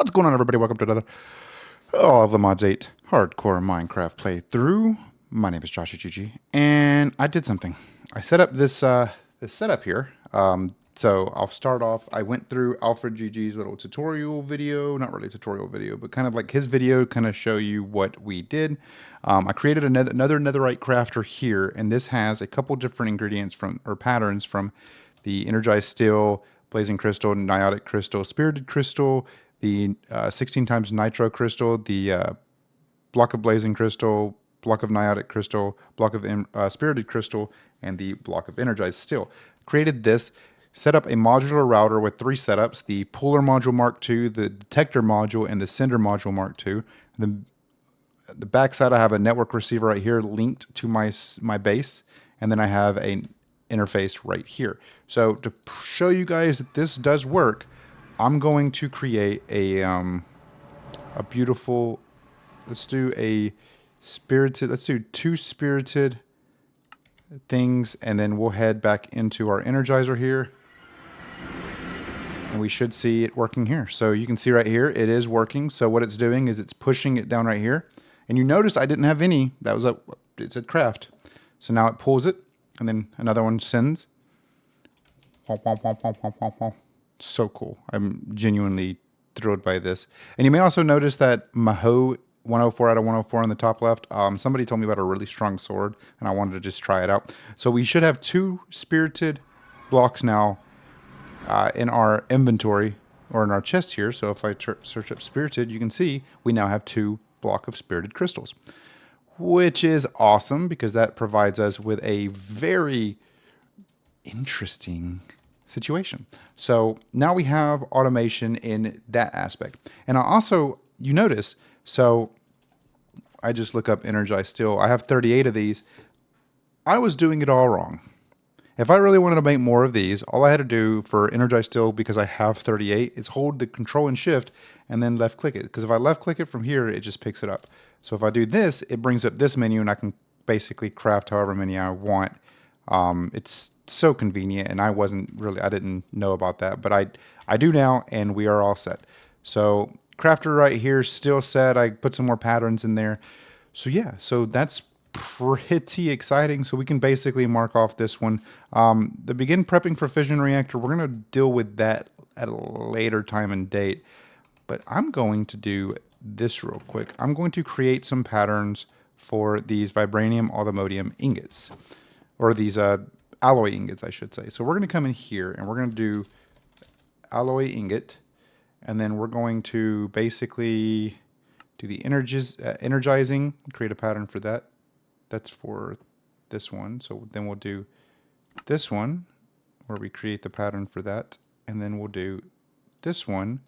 What's going on, everybody? Welcome to another the Mods 8 Hardcore Minecraft playthrough. My name is JawshyGG, and I did something. I set up this setup here. So I'll start off. I went through Alfred GG's little tutorial video, not really a tutorial video, but kind of like his video, kind of show you what we did. I created another netherite crafter here, and this has a couple different ingredients or patterns from the energized steel, blazing crystal, niotic crystal, spirited crystal, the 16 times nitro crystal, the block of blazing crystal, block of niotic crystal, block of spirited crystal, and the block of energized steel. Created this, set up a modular router with 3 setups: the puller module Mark II, the detector module, and the sender module Mark II. The back side, I have a network receiver right here linked to my base, and then I have a interface right here. So to show you guys that this does work, I'm going to create a beautiful, let's do a spirited, let's do 2 spirited things, and then we'll head back into our energizer here, and we should see it working here. So you can see right here, it is working. So what it's doing is it's pushing it down right here, and you notice I didn't have any, that was it said craft. So now it pulls it, and then another one sends. So cool. I'm genuinely thrilled by this. And you may also notice that Maho 104 out of 104 on the top left. Somebody told me about a really strong sword, and I wanted to just try it out. So we should have 2 spirited blocks now in our inventory, or in our chest here. So if I search up spirited, you can see we now have 2 block of spirited crystals, which is awesome because that provides us with a very interesting situation. So now we have automation in that aspect. And I also, you notice, so I just look up energized steel. I have 38 of these. I was doing it all wrong. If I really wanted to make more of these, all I had to do for energized steel, because I have 38, is hold the control and shift and then left click it. Because if I left click it from here, it just picks it up. So if I do this, it brings up this menu, and I can basically craft however many I want. It's so convenient, and I didn't know about that, but I do now, and we are all set. So crafter right here still set. I put some more patterns in there. So yeah, so that's pretty exciting. So we can basically mark off this one. The begin prepping for fission reactor, we're going to deal with that at a later time and date, but I'm going to do this real quick. I'm going to create some patterns for these vibranium allthemodium ingots, or these alloy ingots, I should say. So we're going to come in here, and we're going to do alloy ingot, and then we're going to basically do the energizing, create a pattern for that. That's for this one. So then we'll do this one, where we create the pattern for that, and then we'll do this one,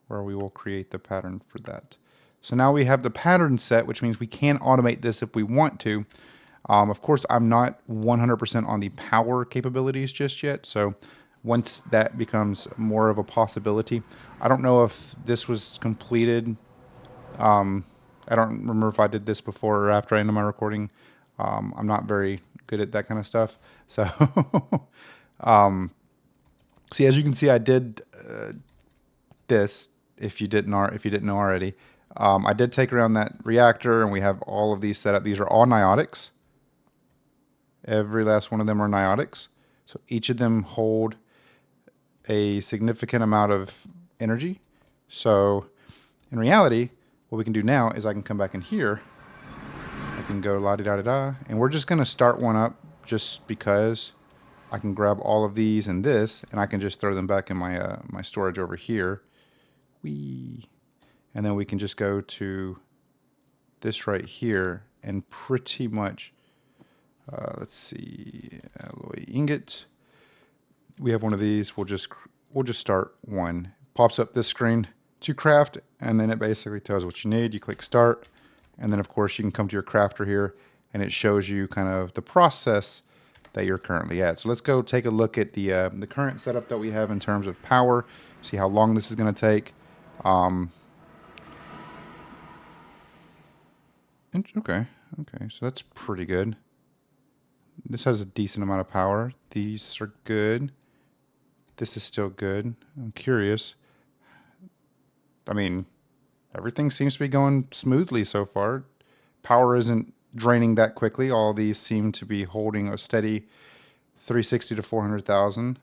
where we will create the pattern for that. So now we have the pattern set, which means we can automate this if we want to. Of course, I'm not 100% on the power capabilities just yet, so once that becomes more of a possibility, I don't know if this was completed. I don't remember if I did this before or after I ended my recording. I'm not very good at that kind of stuff. So, see, as you can see, I did this. If you didn't know already, I did take around that reactor, and we have all of these set up. These are all niotics. Every last one of them are niotics. So each of them hold a significant amount of energy. So in reality, what we can do now is I can come back in here. I can go la-di-da-di-da, and we're just going to start one up just because I can grab all of these and this, and I can just throw them back in my my storage over here. Whee! And then we can just go to this right here, and pretty much let's see, alloy ingot. We have one of these. We'll just start one. Pops up this screen to craft, and then it basically tells what you need. You click start, and then of course you can come to your crafter here, and it shows you kind of the process that you're currently at. So let's go take a look at the current setup that we have in terms of power. See how long this is going to take. Okay, so that's pretty good. This has a decent amount of power. These are good. This is still good. I'm curious. I mean, everything seems to be going smoothly so far. Power isn't draining that quickly. All these seem to be holding a steady 360 to 400,000.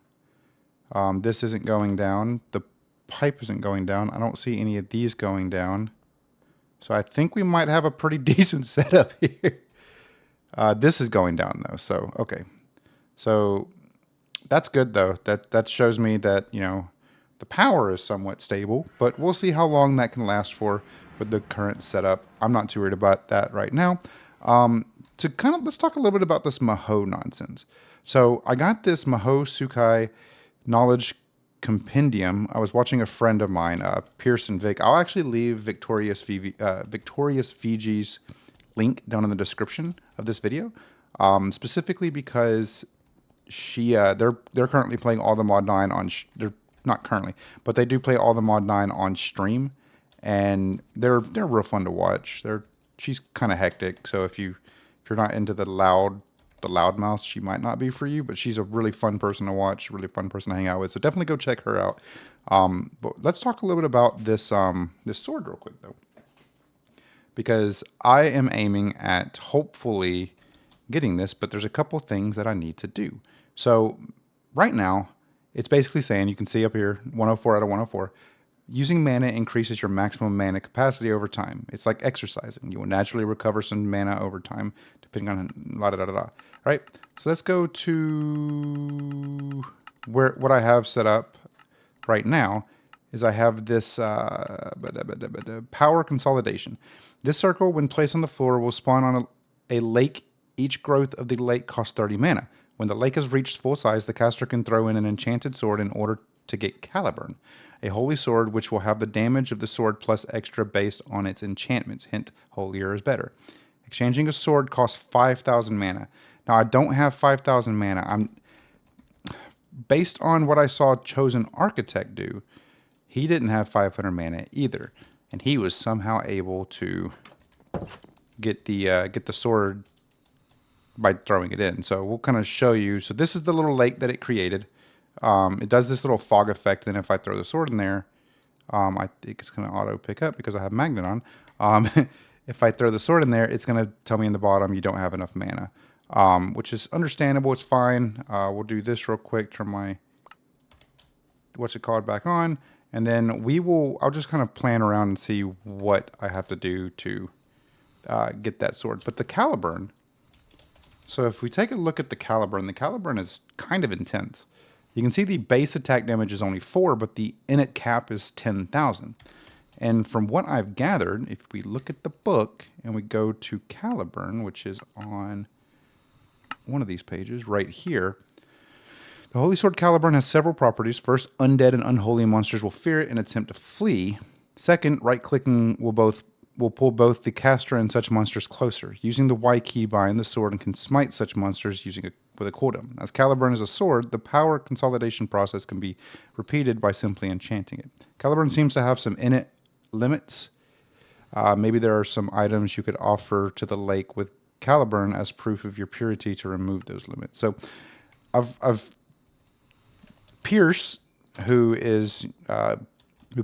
This isn't going down. The pipe isn't going down. I don't see any of these going down. So I think we might have a pretty decent setup here. This is going down though. So, okay. So that's good though. That shows me that, you know, the power is somewhat stable, but we'll see how long that can last for with the current setup. I'm not too worried about that right now. Let's talk a little bit about this Maho nonsense. So I got this Maho Sukai knowledge compendium. I was watching a friend of mine, Pearson Vic. I'll actually leave Victorious Fiji's link down in the description of this video, specifically because they're currently playing all the Mod 9 on. They're not currently, but they do play all the Mod 9 on stream, and they're real fun to watch. She's kind of hectic, so if you're not into the loudmouth, she might not be for you, but she's a really fun person to watch, really fun person to hang out with. So definitely go check her out. But let's talk a little bit about this sword real quick though, because I am aiming at hopefully getting this, but there's a couple things that I need to do. So right now, it's basically saying, you can see up here, 104 out of 104. Using mana increases your maximum mana capacity over time. It's like exercising. You will naturally recover some mana over time, depending on Right? So let's go to what I have set up right now is I have this power consolidation. This circle, when placed on the floor, will spawn on a lake. Each growth of the lake costs 30 mana. When the lake has reached full size, the caster can throw in an enchanted sword in order to get Caliburn, a holy sword which will have the damage of the sword plus extra based on its enchantments. Hint, holier is better. Exchanging a sword costs 5,000 mana. Now, I don't have 5,000 mana. Based on what I saw Chosen Architect do, he didn't have 500 mana either, and he was somehow able to get the sword by throwing it in. So we'll kind of show you. So this is the little lake that it created. It does this little fog effect, and if I throw the sword in there, I think it's going to auto pick up because I have magnet on. If I throw the sword in there, it's going to tell me in the bottom you don't have enough mana, which is understandable. It's fine. We'll do this real quick. Turn my back on, and then I'll just kind of plan around and see what I have to do to get that sword. But the Caliburn. So if we take a look at the Caliburn is kind of intense. You can see the base attack damage is only 4, but the init cap is 10,000. And from what I've gathered, if we look at the book and we go to Caliburn, which is on one of these pages right here, the Holy Sword Caliburn has several properties. First, undead and unholy monsters will fear it and attempt to flee. Second, right-clicking will pull both the caster and such monsters closer. Using the Y key bind the sword and can smite such monsters with a cooldown. As Caliburn is a sword, the power consolidation process can be repeated by simply enchanting it. Caliburn seems to have some init limits. Maybe there are some items you could offer to the lake with Caliburn as proof of your purity to remove those limits. So I've Pierce, who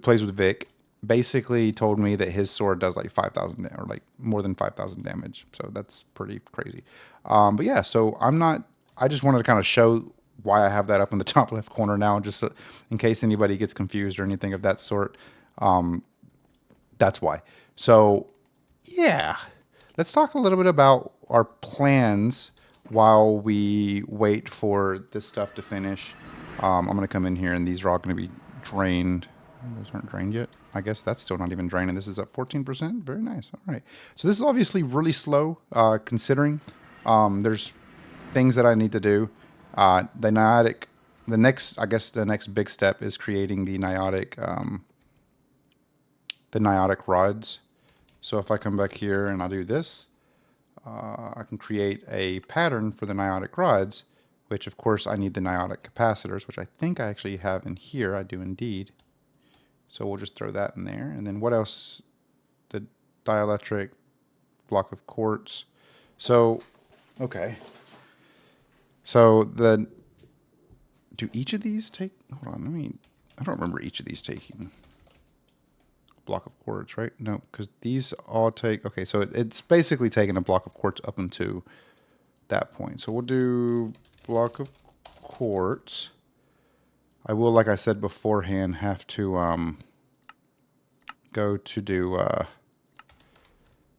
plays with Vic, basically told me that his sword does like 5,000 or like more than 5,000 damage. So that's pretty crazy. But yeah, so I just wanted to kind of show why I have that up in the top left corner now, just so, in case anybody gets confused or anything of that sort. That's why. So yeah, let's talk a little bit about our plans while we wait for this stuff to finish. I'm going to come in here and these are all going to be drained. Those aren't drained yet. I guess that's still not even draining. This is up 14%. Very nice. All right. So this is obviously really slow, considering there's things that I need to do. The next big step is creating the niotic rods. So if I come back here and I do this, I can create a pattern for the niotic rods, which of course I need the niotic capacitors, which I think I actually have in here. I do indeed. So we'll just throw that in there. And then what else? The dielectric block of quartz. So, okay. So do each of these take, hold on, I don't remember each of these taking. block of quartz, right? No, because these all take, okay, so it's basically taking a block of quartz up into that point. So we'll do block of quartz. I will, like I said beforehand, have to go to do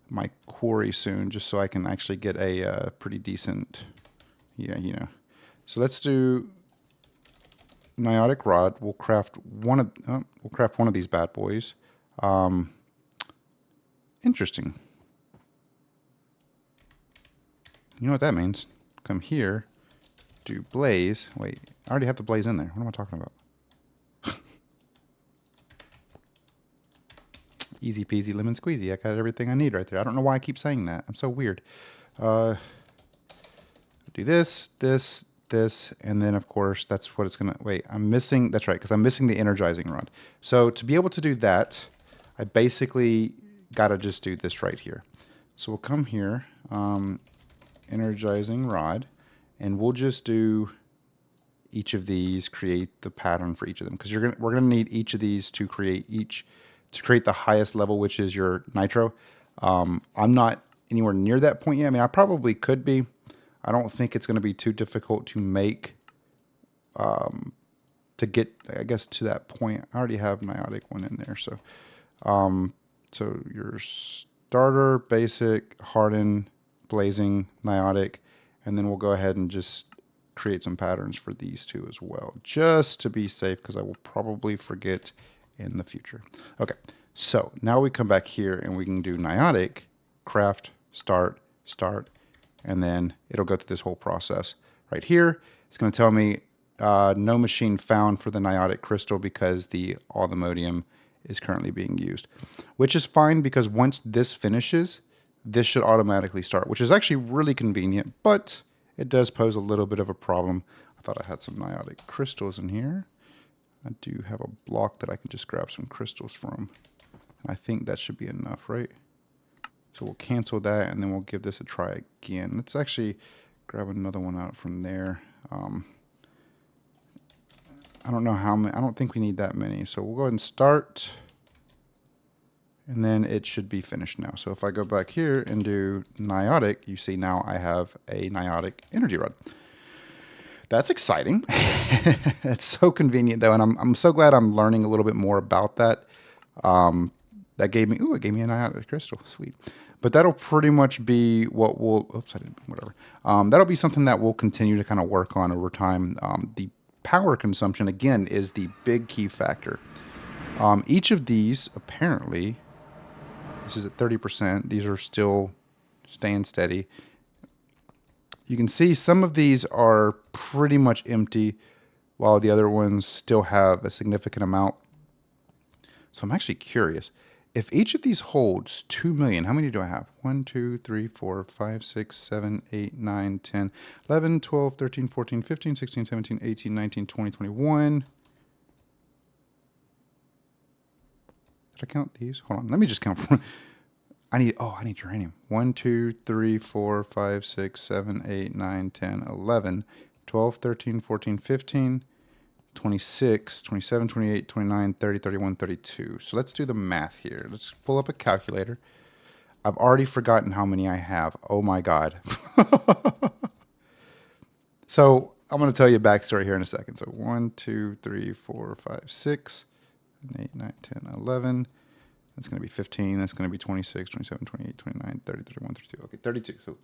my quarry soon, just so I can actually get a pretty decent, yeah, you know. So let's do niotic rod. We'll craft one of these bad boys. Interesting. You know what that means? Come here, do blaze. Wait, I already have the blaze in there. What am I talking about? Easy peasy lemon squeezy. I got everything I need right there. I don't know why I keep saying that. I'm so weird. Do this, this, this, and then of course that's what it's gonna, wait, I'm missing, that's right, because I'm missing the energizing rod. So to be able to do that, I basically gotta just do this right here. So we'll come here, energizing rod, and we'll just do each of these, create the pattern for each of them, because we're gonna need each of these to create the highest level, which is your nitro. I'm not anywhere near that point yet. I mean, I probably could be. I don't think it's going to be too difficult to make, to get, I guess, to that point. I already have niotic one in there. So, so your starter, basic, harden, blazing, niotic, and then we'll go ahead and just create some patterns for these two as well, just to be safe, because I will probably forget in the future. Okay, so now we come back here and we can do niotic, craft, start, and then it'll go through this whole process. Right here, it's going to tell me no machine found for the niotic crystal because the allthemodium is currently being used, which is fine because once this finishes, this should automatically start, which is actually really convenient, but it does pose a little bit of a problem. I thought I had some niotic crystals in here. I do have a block that I can just grab some crystals from. I think that should be enough, right? So we'll cancel that, and then we'll give this a try again. Let's actually grab another one out from there. I don't know how many. I don't think we need that many. So we'll go ahead and start, and then it should be finished now. So if I go back here and do niotic, you see now I have a niotic energy rod. That's exciting. That's so convenient though, and I'm so glad I'm learning a little bit more about that. That gave me, it gave me a niotic crystal, sweet. But that'll pretty much be what we'll, oops, I didn't, whatever. That'll be something that we'll continue to kind of work on over time. The power consumption, again, is the big key factor. Each of these, apparently, this is at 30%. These are still staying steady. You can see some of these are pretty much empty, while the other ones still have a significant amount. So I'm actually curious. If each of these holds 2 million, how many do I have? 1, 2, 3, 4, 5, 6, 7, 8, 9, 10, 11, 12, 13, 14, 15, 16, 17, 18, 19, 20, 21. Did I count these? Hold on. Let me just count. I need uranium. 1, 2, 3, 4, 5, 6, 7, 8, 9, 10, 11, 12, 13, 14, 15, 26, 27, 28, 29, 30, 31, 32. So let's do the math here. Let's pull up a calculator. I've already forgotten how many I have. Oh my God. So I'm going to tell you a backstory here in a second. So 1, 2, 3, 4, 5, 6, 8, 9, 10, 11. That's going to be 15. That's going to be 26, 27, 28, 29, 30, 31, 32. Okay, 32. So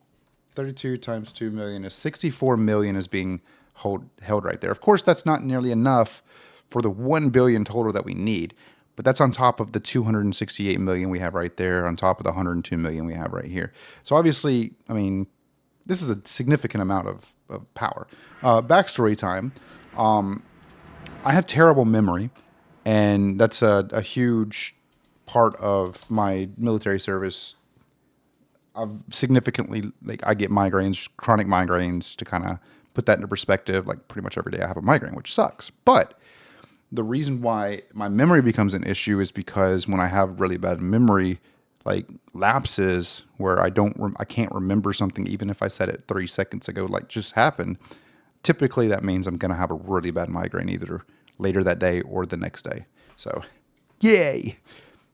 32 times 2 million is 64 million is being held right there. Of course, that's not nearly enough for the 1 billion total that we need, but that's on top of the 268 million we have right there, on top of the 102 million we have right here. So obviously, I mean, this is a significant amount of power. Backstory time. I have terrible memory, and that's a huge part of my military service. I've significantly, I get migraines, chronic migraines, to kind of put that into perspective. Like pretty much every day I have a migraine, which sucks. But the reason why my memory becomes an issue is because when I have really bad memory, like lapses where I can't remember something, even if I said it 3 seconds ago, like just happened. Typically that means I'm going to have a really bad migraine either later that day or the next day. So yay.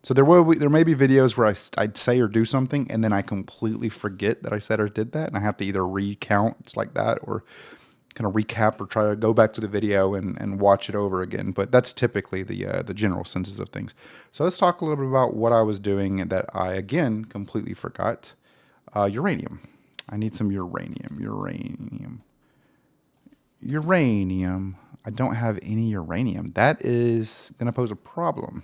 So there may be videos where I'd say or do something and then I completely forget that I said or did that, and I have to either recount, it's like that, or kind of recap or try to go back to the video and watch it over again. But that's typically the general senses of things. So let's talk a little bit about what I was doing that I again completely forgot. Uranium. I need some uranium. Uranium. I don't have any uranium. That is going to pose a problem.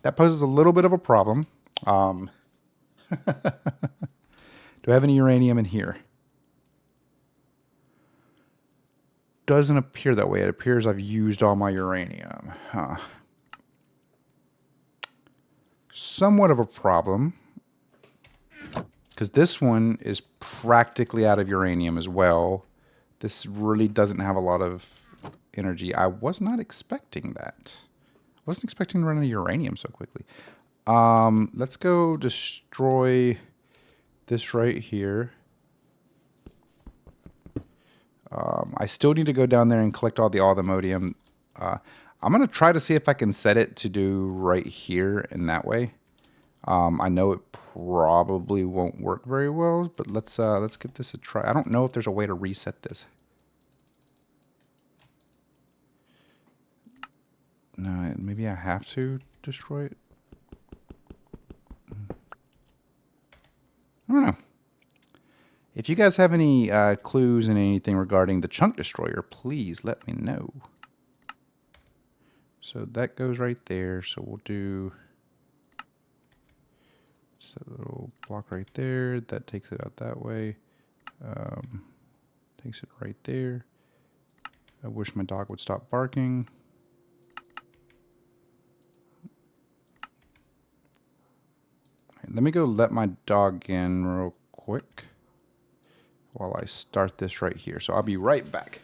That poses a little bit of a problem. Do I have any uranium in here? Doesn't appear that way. It appears I've used all my uranium. Somewhat of a problem, because this one is practically out of uranium as well. This really doesn't have a lot of energy. I was not expecting that. I wasn't expecting to run out of uranium so quickly. Let's go destroy this right here. I still need to go down there and collect all the modium. I'm going to try to see if I can set it to do right here in that way. I know it probably won't work very well, but let's give this a try. I don't know if there's a way to reset this. No, maybe I have to destroy it. I don't know. If you guys have any clues and anything regarding the chunk destroyer, please let me know. So that goes right there. So we'll do a little block right there. That takes it out that way. Takes it right there. I wish my dog would stop barking. Let me go let my dog in real quick while I start this right here. So I'll be right back.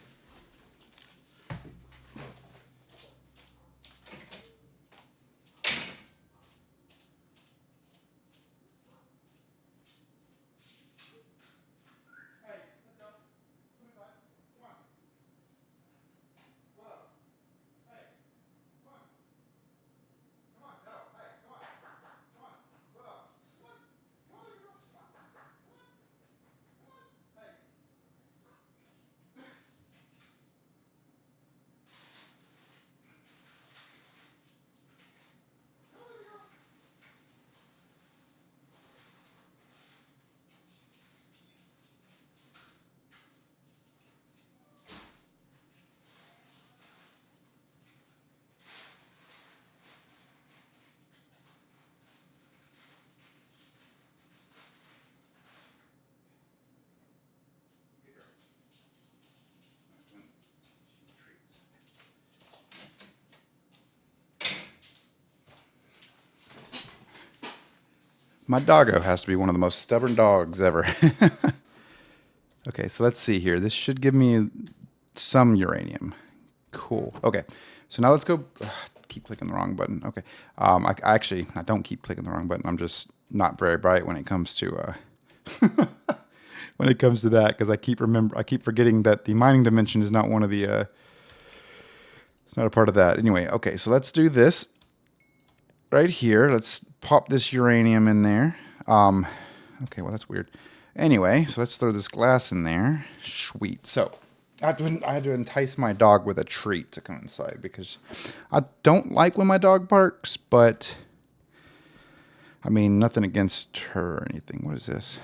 My doggo has to be one of the most stubborn dogs ever. Okay, so let's see here. This should give me some uranium. Cool. Okay, so now let's go. Keep clicking the wrong button. Okay. I don't keep clicking the wrong button. I'm just not very bright when it comes to when it comes to that, because I keep forgetting that the mining dimension is not one of the. It's not a part of that. Anyway. Okay, so let's do this right here. Let's pop this uranium in there. Okay, well, that's weird. Anyway, so let's throw this glass in there. Sweet. So I had to entice my dog with a treat to come inside, because I don't like when my dog barks, but I mean, nothing against her or anything. What is this?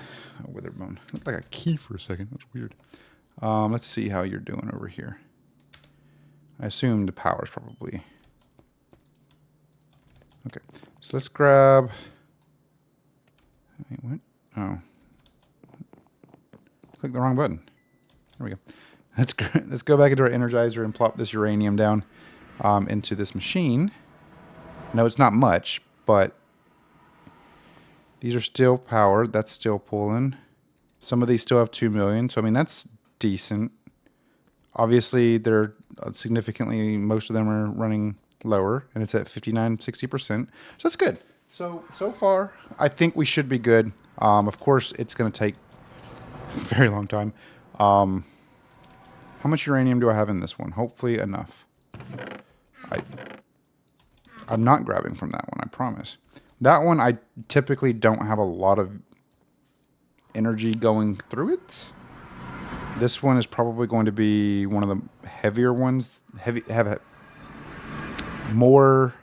Oh, witherbone. Looked like a key for a second. That's weird. Let's see how you're doing over here. I assume the power's probably... Okay, so let's grab... Wait, what? Oh. Click the wrong button. There we go. Let's go back into our Energizer and plop this uranium down into this machine. No, it's not much, but these are still powered. That's still pulling. Some of these still have 2 million, so I mean, that's decent. Obviously, they're significantly, most of them are running lower, and it's at 59, 60%. So that's good. So far, I think we should be good. Of course, it's going to take a very long time. How much uranium do I have in this one? Hopefully enough. I'm not grabbing from that one, I promise. That one, I typically don't have a lot of energy going through it. This one is probably going to be one of the heavier ones. Have more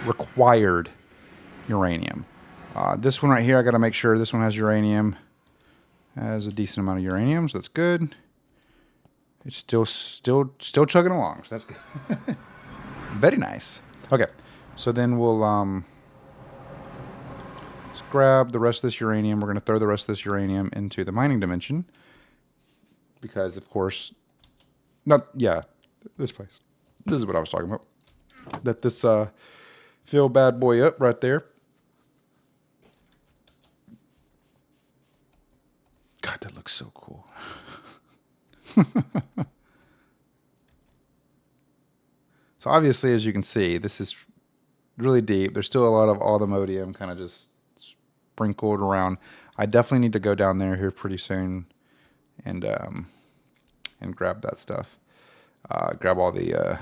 required uranium. This one right here, I got to make sure this one has uranium. Has a decent amount of uranium, so that's good. It's still chugging along, so that's good. Very nice. Okay, so then we'll let's grab the rest of this uranium. We're going to throw the rest of this uranium into the mining dimension because, of course, this place. This is what I was talking about. Let this fill bad boy up right there. God, that looks so cool. So obviously, as you can see, this is really deep. There's still a lot of allthemodium kind of just sprinkled around. I definitely need to go down there here pretty soon and grab that stuff. Grab all the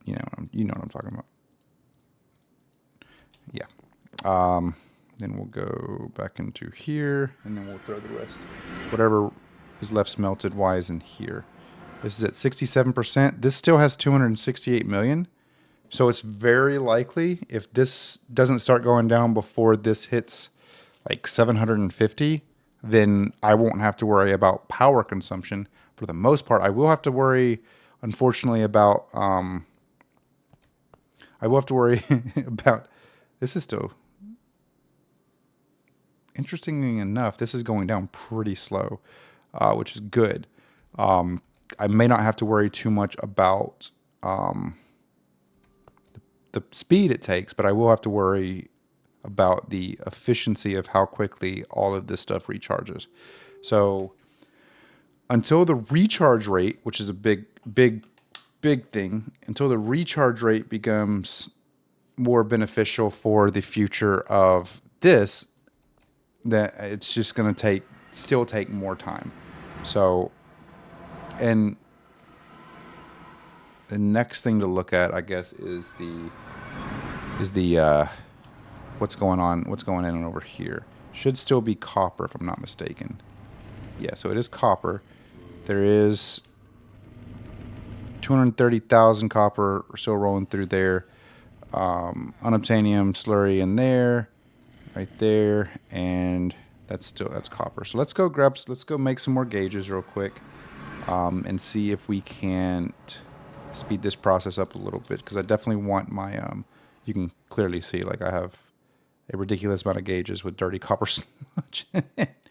you know what I'm talking about. Yeah. Then we'll go back into here, and then we'll throw the rest. Whatever is left smelted wise in here. This is at 67%. This still has 268 million. So it's very likely if this doesn't start going down before this hits like 750, then I won't have to worry about power consumption. For the most part, I will have to worry, unfortunately, about about this is still interestingly enough, this is going down pretty slow, which is good. I may not have to worry too much about the speed it takes, but I will have to worry about the efficiency of how quickly all of this stuff recharges. So until the recharge rate, which is a big thing, until the recharge rate becomes more beneficial for the future of this, that it's just going to still take more time. So, and the next thing to look at, I guess, is the what's going in over here. Should still be copper, if I'm not mistaken. Yeah, so it is copper. There is 230,000 copper still rolling through there. Unobtainium slurry in there, right there, and that's copper. So let's go make some more gauges real quick, and see if we can't speed this process up a little bit, because I definitely want my you can clearly see, like, I have a ridiculous amount of gauges with dirty copper sludge in it.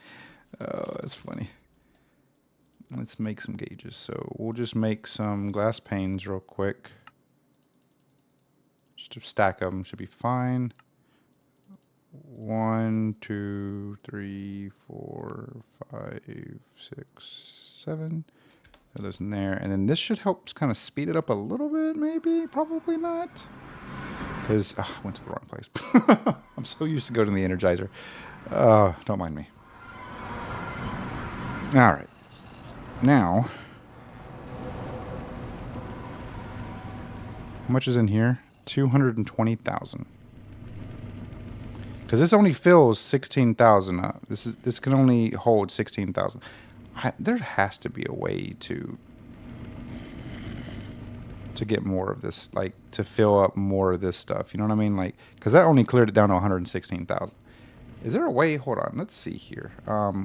Oh, that's funny. Let's make some gauges. So we'll just make some glass panes real quick. Just to stack them should be fine. 1, 2, 3, 4, 5, 6, 7. Throw those in there, and then this should help kind of speed it up a little bit. Maybe, probably not, because I went to the wrong place. I'm so used to going to the Energizer. Don't mind me. All right, now how much is in here? 220,000. Because this only fills 16,000 up. This can only hold 16,000. There has to be a way to get more of this, like, to fill up more of this stuff. You know what I mean? Like, because that only cleared it down to 116,000. Is there a way? Hold on. Let's see here.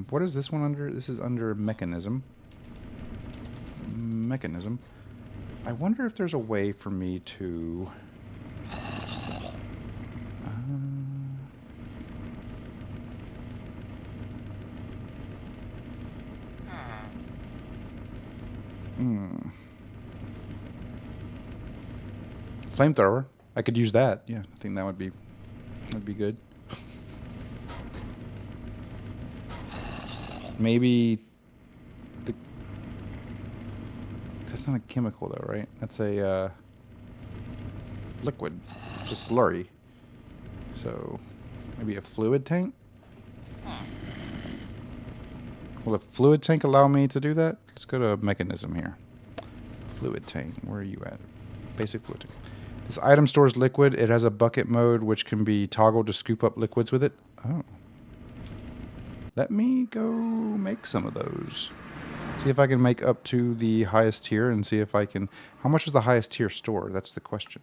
What is this one under? This is under mechanism. Mechanism. I wonder if there's a way for me to... Flamethrower. I could use that. Yeah, I think that'd be good. Maybe that's not a chemical though, right? That's a liquid, just slurry. So maybe a fluid tank. Will the fluid tank allow me to do that? Let's go to mechanism here. Fluid tank. Where are you at? Basic fluid tank. This item stores liquid. It has a bucket mode, which can be toggled to scoop up liquids with it. Oh. Let me go make some of those. See if I can make up to the highest tier and see if I can... How much does the highest tier store? That's the question.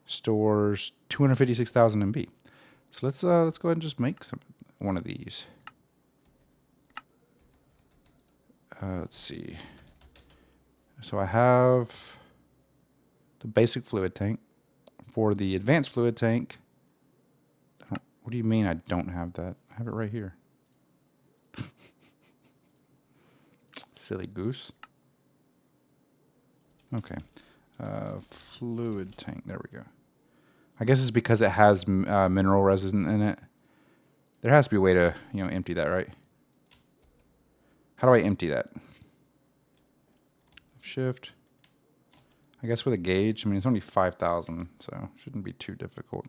Stores 256,000 MB. So let's go ahead and just make one of these. Let's see. So I have the basic fluid tank. For the advanced fluid tank, what do you mean I don't have that? I have it right here. Silly goose. Okay. Fluid tank. There we go. I guess it's because it has mineral resin in it. There has to be a way to, empty that, right? How do I empty that? Shift. I guess with a gauge. I mean, it's only 5,000, so it shouldn't be too difficult.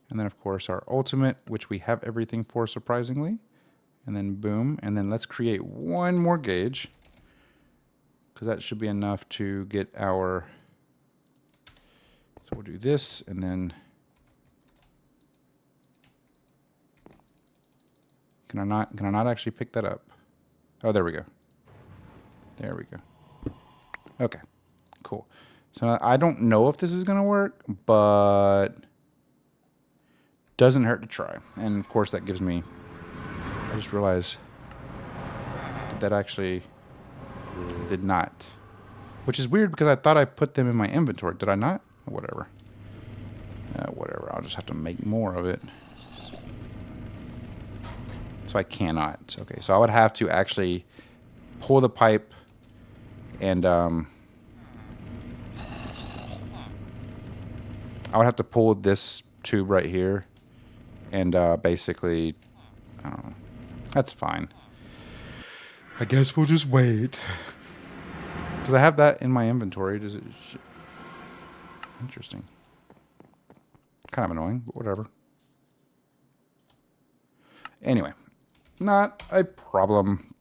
And then, of course, our ultimate, which we have everything for, surprisingly. And then boom. And then let's create one more gauge, because that should be enough to get our... So we'll do this, and then... Can I not actually pick that up? Oh, there we go. There we go. Okay, cool. So I don't know if this is going to work, but doesn't hurt to try. And of course that gives me... I just realized that actually did not. Which is weird because I thought I put them in my inventory. Did I not? Whatever. Whatever. I'll just have to make more of it. So I cannot. Okay, so I would have to actually pull the pipe and I would have to pull this tube right here and basically, I don't know. That's fine. I guess we'll just wait. Because I have that in my inventory. Does it? Interesting. Kind of annoying, but whatever. Anyway. Not a problem.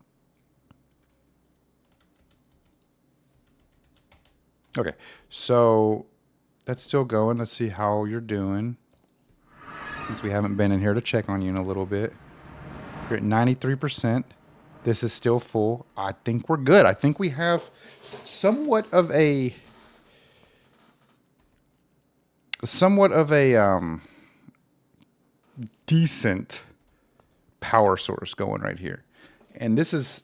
Okay, so that's still going. Let's see how you're doing. Since we haven't been in here to check on you in a little bit. You're at 93%. This is still full. I think we're good. I think we have somewhat of a decent power source going right here. And this is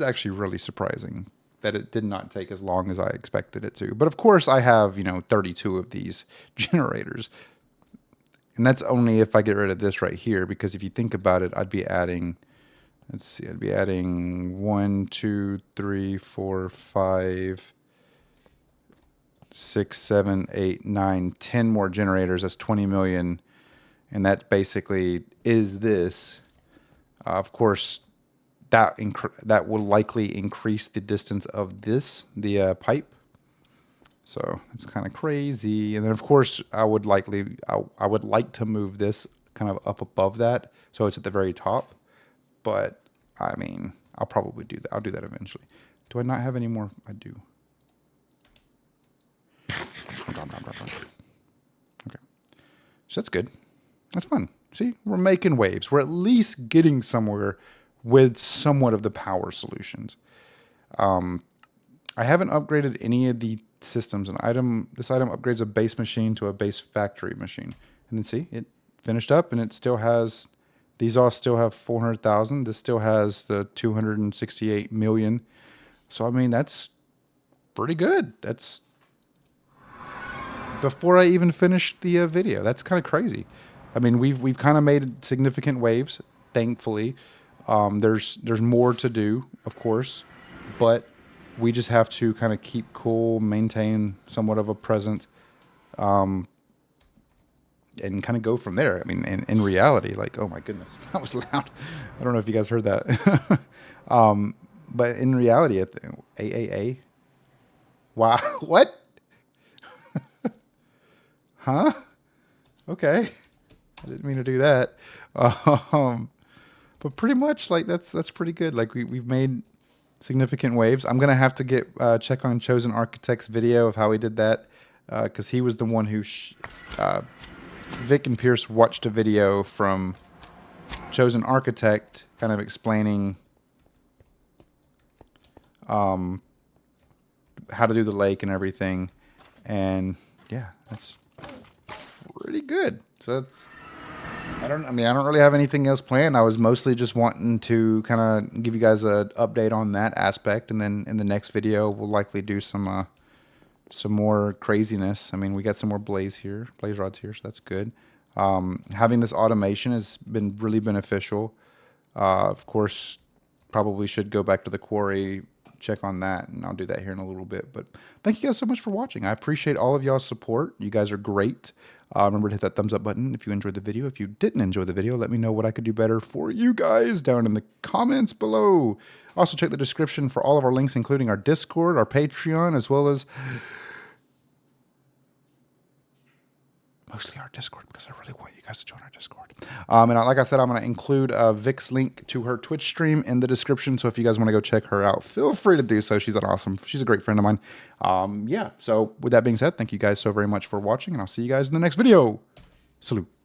actually really surprising that it did not take as long as I expected it to. But of course I have, 32 of these generators. And that's only if I get rid of this right here, because if you think about it, I'd be adding, let's see, I'd be adding 1, 2, 3, 4, 5, 6, 7, 8, 9, 10 more generators. That's 20 million. And that basically is this. Of course, that will likely increase the distance of the pipe. So it's kind of crazy. And then, of course, I would like to move this kind of up above that, so it's at the very top. But I mean, I'll probably do that. I'll do that eventually. Do I not have any more? I do. Okay, so that's good. That's fun. See, we're making waves. We're at least getting somewhere with somewhat of the power solutions. I haven't upgraded any of the systems. This item upgrades a base machine to a base factory machine. And then see, it finished up and it still has, these all still have 400,000. This still has the 268 million. So, I mean, that's pretty good. That's before I even finished the video. That's kind of crazy. I mean, we've kind of made significant waves, thankfully. There's more to do, of course, but we just have to kind of keep cool, maintain somewhat of a presence, and kind of go from there. I mean, in reality, like, oh my goodness, that was loud. I don't know if you guys heard that. But in reality, AAA. Wow, what? Huh? Okay. I didn't mean to do that. But pretty much like that's pretty good. Like we've made significant waves. I'm gonna have to get check on Chosen Architect's video of how he did that, because he was the one who Vic and Pierce watched a video from Chosen Architect, kind of explaining how to do the lake and everything, and yeah, that's pretty good. So that's, I don't really have anything else planned. I was mostly just wanting to kind of give you guys an update on that aspect, and then in the next video we'll likely do some more craziness. I mean, we got some more blaze rods here, so that's good. Having this automation has been really beneficial. Of course, probably should go back to the quarry, check on that, and I'll do that here in a little bit. But thank you guys so much for watching. I appreciate all of y'all's support. You guys are great. Remember to hit that thumbs up button if you enjoyed the video. If you didn't enjoy the video, let me know what I could do better for you guys down in the comments below. Also, check the description for all of our links, including our Discord, our Patreon, as well as mostly our Discord, because I really want you guys to join our Discord. And like I said, I'm going to include Vic's link to her Twitch stream in the description. So if you guys want to go check her out, feel free to do so. She's a great friend of mine. Yeah. So with that being said, thank you guys so very much for watching, and I'll see you guys in the next video. Salute.